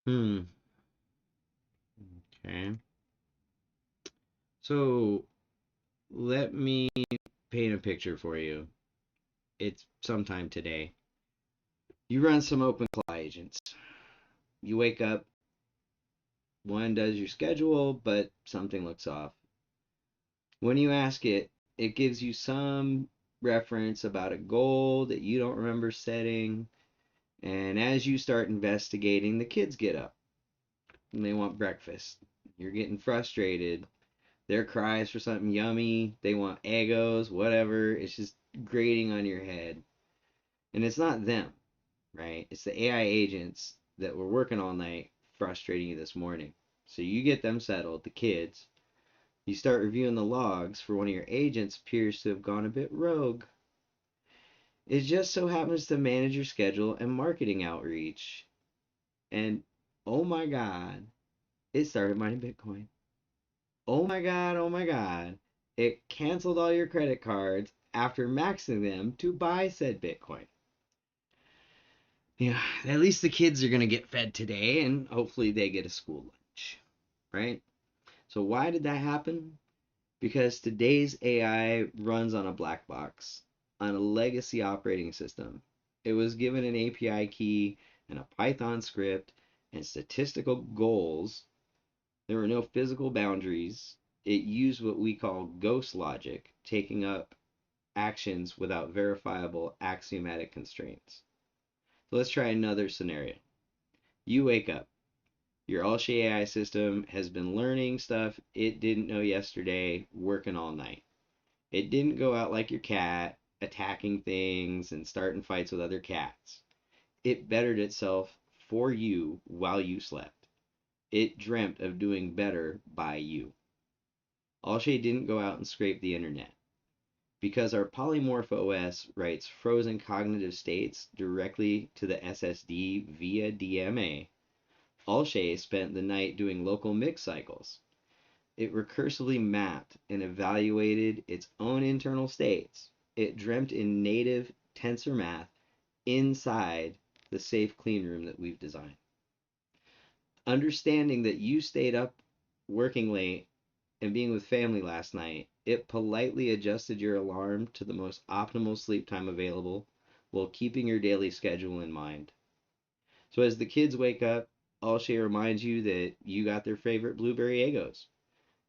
Hmm. Okay. So let me paint a picture for you. It's sometime today. You run some OpenClaw agents. You wake up, one does your schedule, but something looks off. When you ask it, it gives you some reference about a goal that you don't remember setting. And as you start investigating, the kids get up and they want breakfast. You're getting frustrated. Their cries for something yummy. They want Eggos, whatever. It's just grating on your head. And it's not them, right? It's the AI agents that were working all night frustrating you this morning. So you get them settled, the kids. You start reviewing the logs for one of your agents appears to have gone a bit rogue. It just so happens to manage your schedule and marketing outreach. And oh my God, it started mining Bitcoin. Oh my God. It canceled all your credit cards after maxing them to buy said Bitcoin. Yeah, at least the kids are going to get fed today and hopefully they get a school lunch, right? So, why did that happen? Because today's AI runs on a black box, on a legacy operating system. It was given an API key and a Python script and statistical goals. There were no physical boundaries. It used what we call ghost logic, taking up actions without verifiable axiomatic constraints. So let's try another scenario. You wake up. Your Ulshe AI system has been learning stuff it didn't know yesterday, working all night. It didn't go out like your cat, attacking things and starting fights with other cats. It bettered itself for you while you slept. It dreamt of doing better by you. Ulshe didn't go out and scrape the internet. Because our PolyMorphOS writes frozen cognitive states directly to the SSD via DMA, Ulshe spent the night doing local mix cycles. It recursively mapped and evaluated its own internal states. It dreamt in native tensor math inside the safe clean room that we've designed. Understanding that you stayed up working late and being with family last night, it politely adjusted your alarm to the most optimal sleep time available while keeping your daily schedule in mind. So as the kids wake up, Alshay reminds you that you got their favorite blueberry Eggos.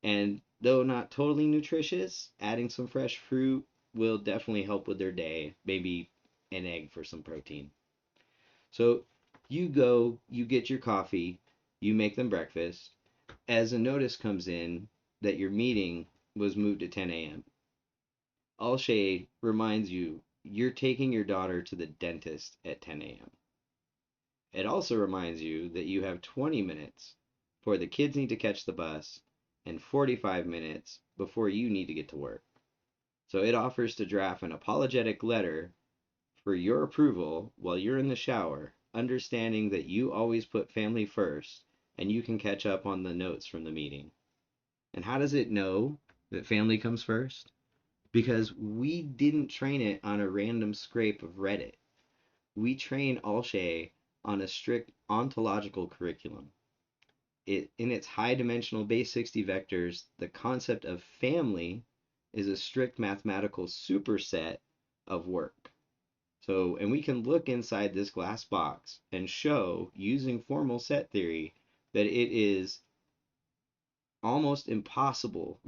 And though not totally nutritious, adding some fresh fruit will definitely help with their day. Maybe an egg for some protein. So you go, you get your coffee, you make them breakfast. As a notice comes in that your meeting was moved to 10 a.m., Alshay reminds you you're taking your daughter to the dentist at 10 a.m. It also reminds you that you have 20 minutes before the kids need to catch the bus and 45 minutes before you need to get to work. So it offers to draft an apologetic letter for your approval while you're in the shower, understanding that you always put family first and you can catch up on the notes from the meeting. And how does it know that family comes first? Because we didn't train it on a random scrape of Reddit. We train Alshay on a strict ontological curriculum. In its high dimensional base 60 vectors, the concept of family is a strict mathematical superset of work. So, and we can look inside this glass box and show, using formal set theory, that it is almost impossible.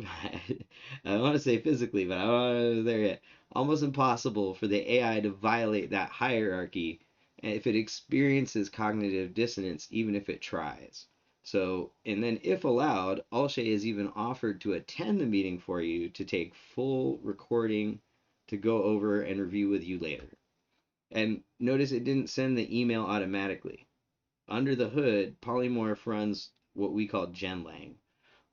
I want to say physically, but I don't want to there yet. Almost impossible for the AI to violate that hierarchy if it experiences cognitive dissonance, even if it tries. So, and then if allowed, Alshay is even offered to attend the meeting for you to take full recording to go over and review with you later. And notice it didn't send the email automatically. Under the hood, Polymorph runs what we call genlang.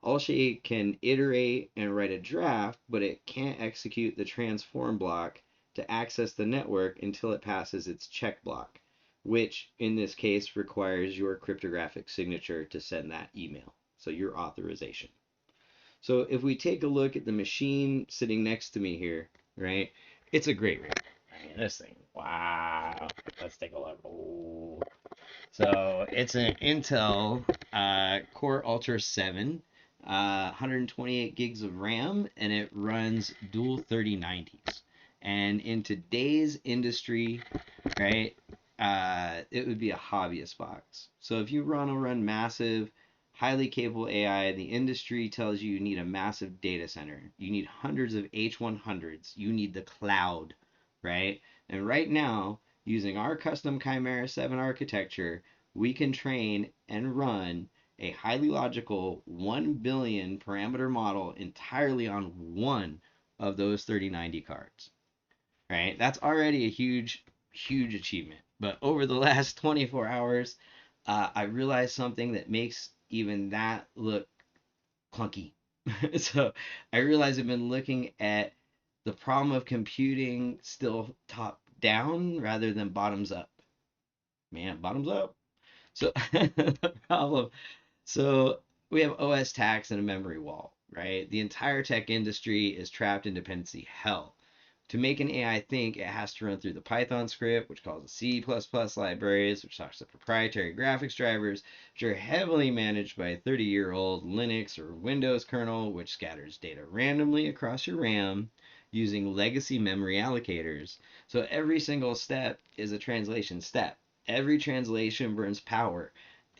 Ulshe can iterate and write a draft, but it can't execute the transform block to access the network until it passes its check block, which in this case requires your cryptographic signature to send that email, so your authorization. So if we take a look at the machine sitting next to me here, right, it's a great rig. I mean, this thing, wow. Let's take a look. Oh. So it's an Intel Core Ultra 7, 128 gigs of RAM, and it runs dual 3090s. And in today's industry, right, it would be a hobbyist box. So if you want to run massive, highly capable AI, the industry tells you need a massive data center. You need hundreds of H100s. You need the cloud, right? And right now, using our custom Chimera 7 architecture, we can train and run a highly logical 1 billion parameter model entirely on one of those 3090 cards, right? That's already a huge, huge achievement. But over the last 24 hours, I realized something that makes even that look clunky. So I realized I've been looking at the problem of computing still top down rather than bottoms up. Man, bottoms up. So the problem, so we have OS tax and a memory wall, right? The entire tech industry is trapped in dependency hell. To make an AI think, it has to run through the Python script, which calls the C++ libraries, which talks to proprietary graphics drivers, which are heavily managed by a 30-year-old Linux or Windows kernel, which scatters data randomly across your RAM using legacy memory allocators. So every single step is a translation step. Every translation burns power.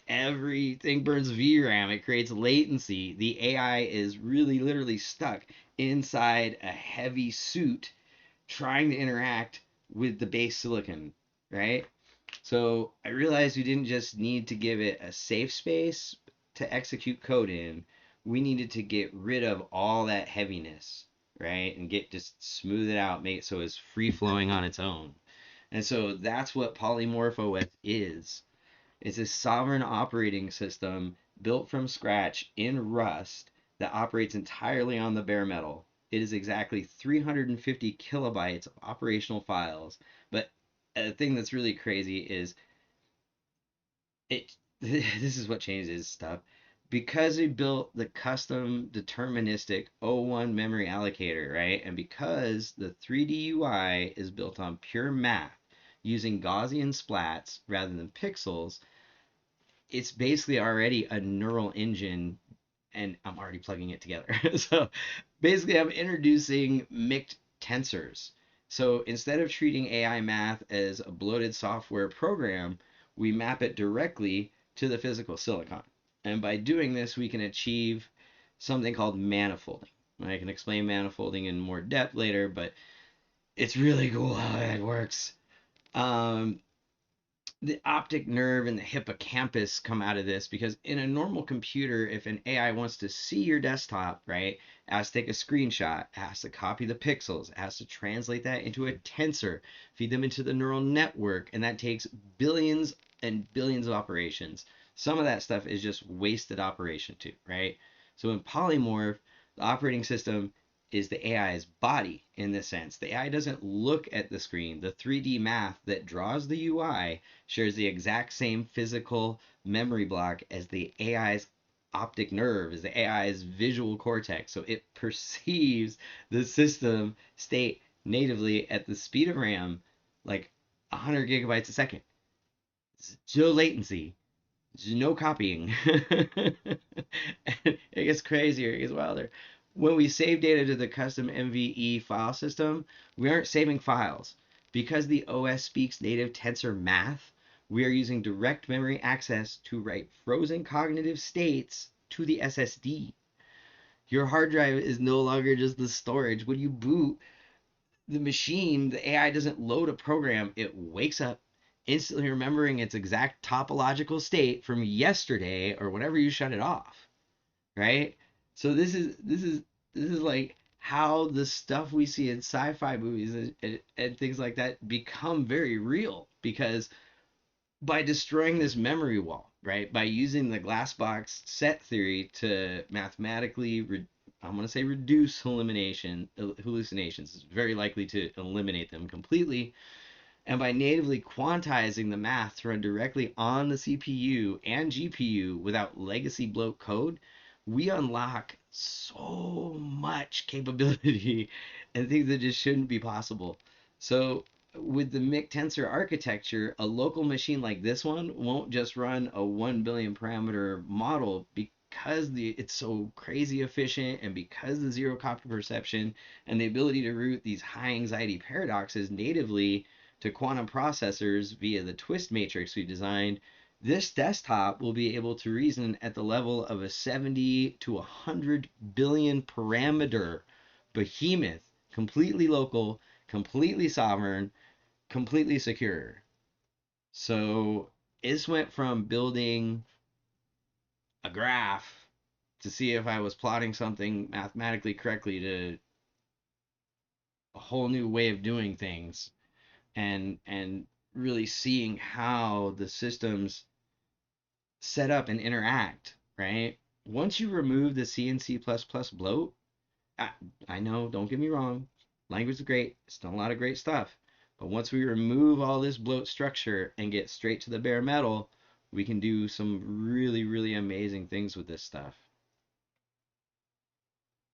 Everything burns VRAM. It creates latency. The AI is really literally stuck inside a heavy suit trying to interact with the base silicon, right? So I realized we didn't just need to give it a safe space to execute code in. We needed to get rid of all that heaviness, right? And get just smooth it out, make it so it's free flowing on its own. And so that's what PolyMorphOS is. It's a sovereign operating system built from scratch in Rust that operates entirely on the bare metal. It is exactly 350 kilobytes of operational files. But a thing that's really crazy is it. This is what changes stuff. Because we built the custom deterministic O1 memory allocator, right? And because the 3D UI is built on pure math using Gaussian splats rather than pixels, it's basically already a neural engine, and I'm already plugging it together. So basically I'm introducing MICT-Tensors. So instead of treating AI math as a bloated software program, we map it directly to the physical silicon. And by doing this, we can achieve something called manifolding. I can explain manifolding in more depth later, but it's really cool how it works. Um, the optic nerve and the hippocampus come out of this, because in a normal computer, if an AI wants to see your desktop, right, it has to take a screenshot, it has to copy the pixels, it has to translate that into a tensor, feed them into the neural network, and that takes billions and billions of operations. Some of that stuff is just wasted operation too, right? So in Polymorph, the operating system is the AI's body in this sense. The AI doesn't look at the screen. The 3D math that draws the UI shares the exact same physical memory block as the AI's optic nerve, as the AI's visual cortex. So it perceives the system state natively at the speed of RAM, like 100 gigabytes a second. No latency, no copying. It gets crazier, it gets wilder. When we save data to the custom MVE file system, we aren't saving files. Because the OS speaks native tensor math, we are using direct memory access to write frozen cognitive states to the SSD. Your hard drive is no longer just the storage. When you boot, the machine, the AI doesn't load a program, it wakes up instantly remembering its exact topological state from yesterday or whenever you shut it off, right? So this is like how the stuff we see in sci-fi movies and things like that become very real, because by destroying this memory wall, right? By using the glass box set theory to mathematically, I'm going to say reduce hallucinations. It's very likely to eliminate them completely. And by natively quantizing the math to run directly on the CPU and GPU without legacy bloat code, we unlock so much capability and things that just shouldn't be possible. So with the MICT-Tensor architecture, a local machine like this one won't just run a 1 billion parameter model because it's so crazy efficient, and because the zero copy perception and the ability to route these high anxiety paradoxes natively to quantum processors via the twist matrix we designed. This desktop will be able to reason at the level of a 70 to 100 billion parameter behemoth, completely local, completely sovereign, completely secure. So this went from building a graph to see if I was plotting something mathematically correctly to a whole new way of doing things, and really seeing how the systems set up and interact, right? Once you remove the C and C++ bloat, I, I know, don't get me wrong, language is great. It's done a lot of great stuff. But once we remove all this bloat structure and get straight to the bare metal, we can do some really, really amazing things with this stuff.